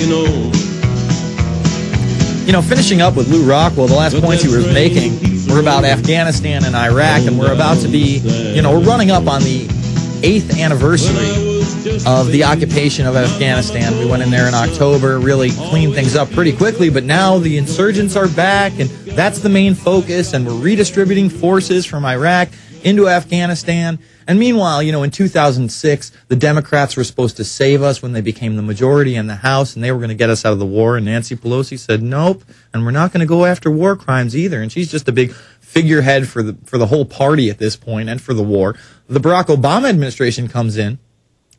You know, finishing up with Lew Rockwell, the last points he was making were about Afghanistan and Iraq, and we're about to be, we're running up on the 8th anniversary of the occupation of Afghanistan. We went in there in October, really cleaned things up pretty quickly, but now the insurgents are back, and that's the main focus, and we're redistributing forces from Iraq into Afghanistan. And meanwhile, in 2006, the Democrats were supposed to save us when they became the majority in the House, and they were going to get us out of the war, and Nancy Pelosi said, nope, and we're not going to go after war crimes either. And she's just a big figurehead for the whole party at this point and for the war. The Barack Obama administration comes in,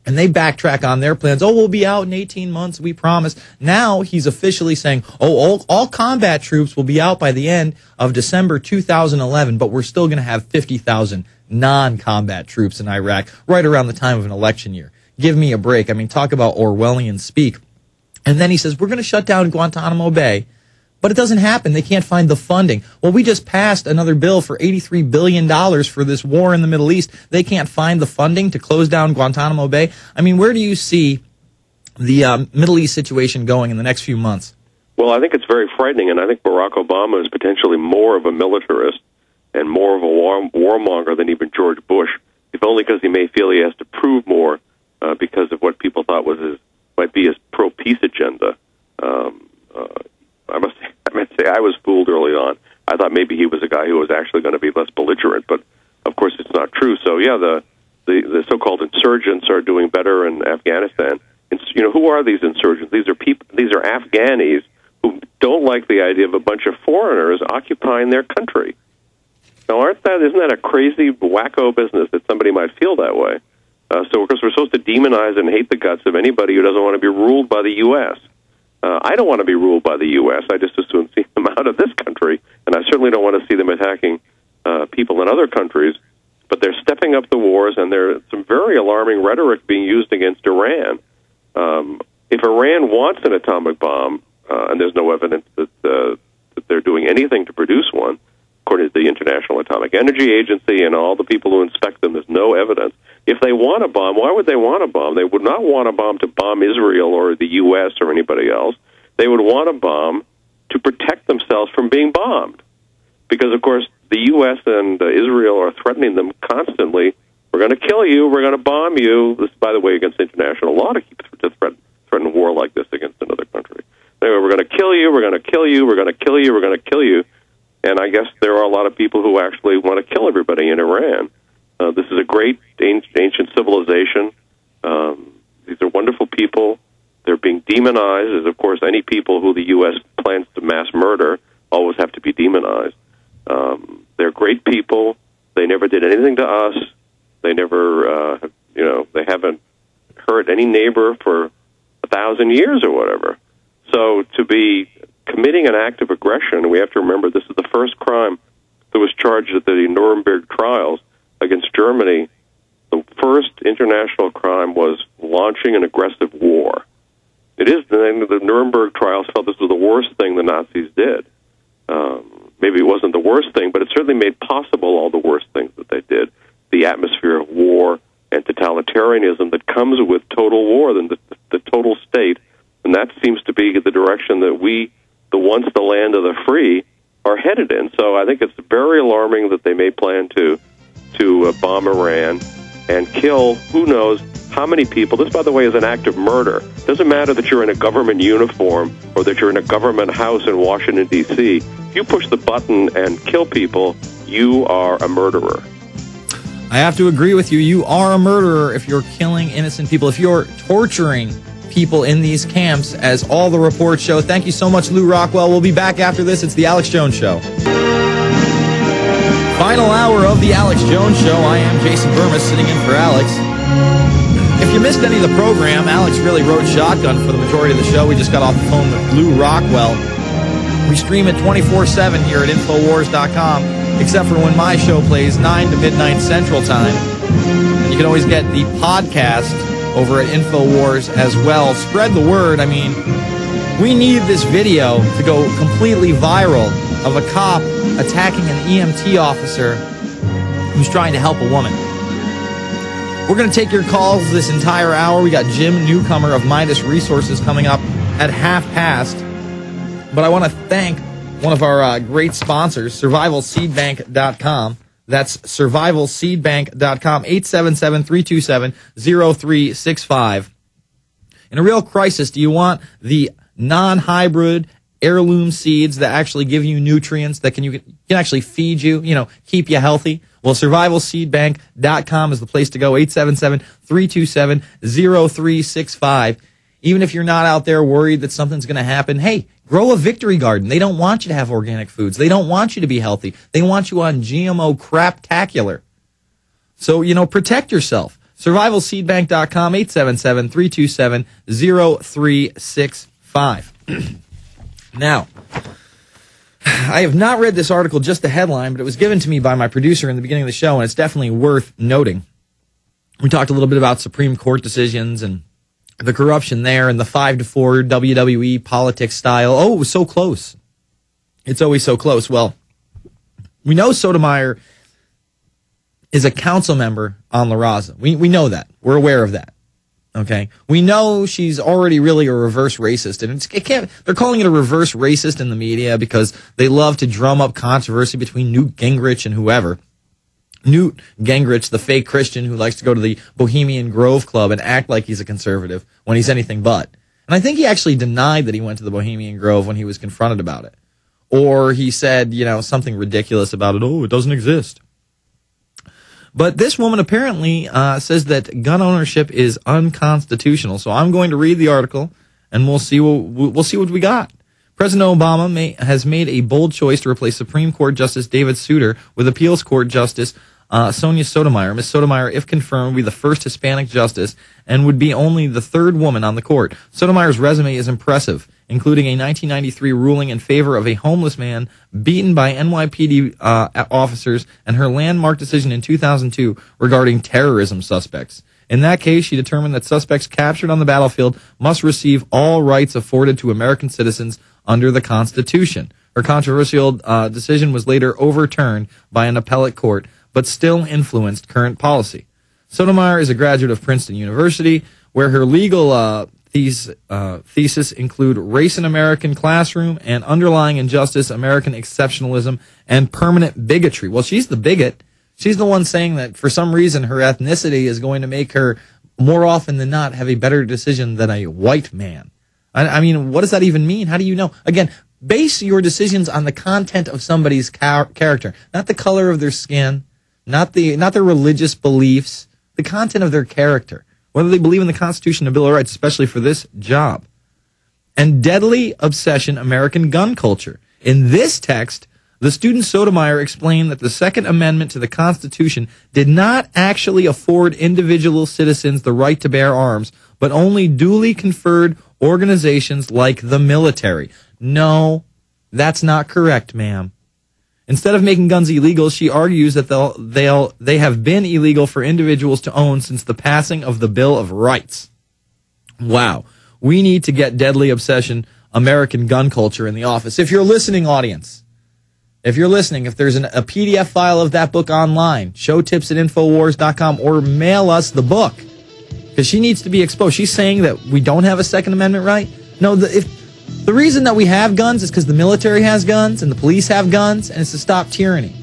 and they backtrack on their plans. Oh, we'll be out in 18 months, we promise. Now he's officially saying, all combat troops will be out by the end of December 2011, but we're still going to have 50,000 non-combat troops in Iraq right around the time of an election year. Give me a break. I mean, talk about Orwellian speak. And then he says, we're going to shut down Guantanamo Bay. But it doesn't happen. They can't find the funding. Well, we just passed another bill for $83 billion for this war in the Middle East. They can't find the funding to close down Guantanamo Bay. I mean, where do you see the Middle East situation going in the next few months? Well, I think it's very frightening, and I think Barack Obama is potentially more of a militarist and more of a warmonger than even George Bush, if only because he may feel he has to prove more because of what people thought might be his pro-peace agenda. I must say I was fooled early on. I thought maybe he was a guy who was actually going to be less belligerent, but of course it's not true. So yeah, the so-called insurgents are doing better in Afghanistan. And, who are these insurgents? These are Afghanis who don't like the idea of a bunch of foreigners occupying their country. Now, isn't that a crazy, wacko business that somebody might feel that way? So, of course, we're supposed to demonize and hate the guts of anybody who doesn't want to be ruled by the U.S. I don't want to be ruled by the U.S. I just as soon see them out of this country, and I certainly don't want to see them attacking people in other countries. But they're stepping up the wars, and there's some very alarming rhetoric being used against Iran. If Iran wants an atomic bomb, and there's no evidence that they're doing anything to produce one, according to the International Atomic Energy Agency and all the people who inspect them, there's no evidence. If they want a bomb, why would they want a bomb? They would not want a bomb to bomb Israel or the U.S. or anybody else. They would want a bomb to protect themselves from being bombed. Because, of course, the U.S. and Israel are threatening them constantly. We're going to kill you. We're going to bomb you. This, by the way, against international law to threaten war like this against another country. Anyway, we're going to kill you. We're going to kill you. We're going to kill you. We're going to kill you. And I guess there are a lot of people who actually want to kill everybody in Iran. This is a great ancient civilization. These are wonderful people. They're being demonized, as, of course, any people who the U.S. plans to mass murder always have to be demonized. They're great people. They never did anything to us. They never, they haven't hurt any neighbor for 1,000 years or whatever. So to be committing an act of aggression, we have to remember this is the first crime that was charged at the Nuremberg trials against Germany. The first international crime was launching an aggressive war. It is the Nuremberg trials felt this was the worst thing the Nazis did. Maybe it wasn't the worst thing, but it certainly made possible all the worst things that they did. The atmosphere of war and totalitarianism that comes with total war, the total state, and that seems to be the direction that we, the once the land of the free, are headed in. So I think it's very alarming that they may plan to bomb Iran and kill who knows how many people. This, by the way, is an act of murder. It doesn't matter that you're in a government uniform or that you're in a government house in Washington, D.C. If you push the button and kill people, you are a murderer. I have to agree with you. You are a murderer if you're killing innocent people, if you're torturing people in these camps, as all the reports show. Thank you so much, Lew Rockwell. We'll be back after this. It's The Alex Jones Show. Final hour of The Alex Jones Show. I am Jason Burmis, sitting in for Alex. If you missed any of the program, Alex really rode shotgun for the majority of the show. We just got off the phone with Lew Rockwell. We stream it 24/7 here at Infowars.com, except for when my show plays 9 to midnight Central Time. And you can always get the podcast over at Infowars as well. Spread the word. I mean, we need this video to go completely viral of a cop attacking an EMT officer who's trying to help a woman. We're going to take your calls this entire hour. We got Jim Newcomer of Midas Resources coming up at past. But I want to thank one of our great sponsors, SurvivalSeedBank.com. That's SurvivalSeedBank.com, 877-327-0365. In a real crisis, do you want the non-hybrid heirloom seeds that actually give you nutrients that can actually feed you, keep you healthy? Well, SurvivalSeedBank.com is the place to go, 877-327-0365. Even if you're not out there worried that something's going to happen, hey, grow a victory garden. They don't want you to have organic foods. They don't want you to be healthy. They want you on GMO craptacular. So, protect yourself. SurvivalSeedBank.com, 877-327-0365. Now, I have not read this article, just the headline, but it was given to me by my producer in the beginning of the show, and it's definitely worth noting. We talked a little bit about Supreme Court decisions and the corruption there and the 5-4 WWE politics style. Oh, it was so close. It's always so close. Well, we know Sotomayor is a council member on La Raza. We know that. We're aware of that. Okay? We know she's already really a reverse racist. And they're calling it a reverse racist in the media because they love to drum up controversy between Newt Gingrich and whoever. Newt Gingrich, the fake Christian who likes to go to the Bohemian Grove Club and act like he's a conservative when he's anything but. And I think he actually denied that he went to the Bohemian Grove when he was confronted about it. Or he said, something ridiculous about it. Oh, it doesn't exist. But this woman apparently says that gun ownership is unconstitutional. So I'm going to read the article, and we'll see what we got. President Obama has made a bold choice to replace Supreme Court Justice David Souter with Appeals Court Justice Sonia Sotomayor. Ms. Sotomayor, if confirmed, will be the first Hispanic justice and would be only the third woman on the court. Sotomayor's resume is impressive, including a 1993 ruling in favor of a homeless man beaten by NYPD officers and her landmark decision in 2002 regarding terrorism suspects. In that case, she determined that suspects captured on the battlefield must receive all rights afforded to American citizens under the Constitution. Her controversial decision was later overturned by an appellate court, but still influenced current policy. Sotomayor is a graduate of Princeton University, where her legal thesis include Race in American Classroom and Underlying Injustice, American Exceptionalism, and Permanent Bigotry. Well, she's the bigot. She's the one saying that for some reason her ethnicity is going to make her more often than not have a better decision than a white man. I mean, what does that even mean? How do you know? Again, base your decisions on the content of somebody's character, not the color of their skin, not their religious beliefs, the content of their character, whether they believe in the Constitution and Bill of Rights, especially for this job. And deadly obsession, American gun culture. In this text, the student Sotomayor explained that the Second Amendment to the Constitution did not actually afford individual citizens the right to bear arms, but only duly conferred organizations like the military. No, that's not correct, ma'am. Instead of making guns illegal, she argues that they have been illegal for individuals to own since the passing of the Bill of Rights. Wow. We need to get deadly obsession, American gun culture in the office. If you're listening, audience, if you're listening, if there's a PDF file of that book online, showtips@infowars.com, or mail us the book, because she needs to be exposed. She's saying that we don't have a Second Amendment right. No, the reason that we have guns is because the military has guns and the police have guns, and it's to stop tyranny.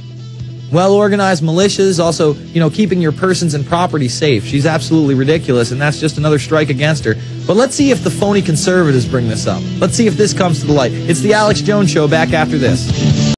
Well-organized militias, also, keeping your persons and property safe. She's absolutely ridiculous, and that's just another strike against her. But let's see if the phony conservatives bring this up. Let's see if this comes to the light. It's the Alex Jones Show, back after this.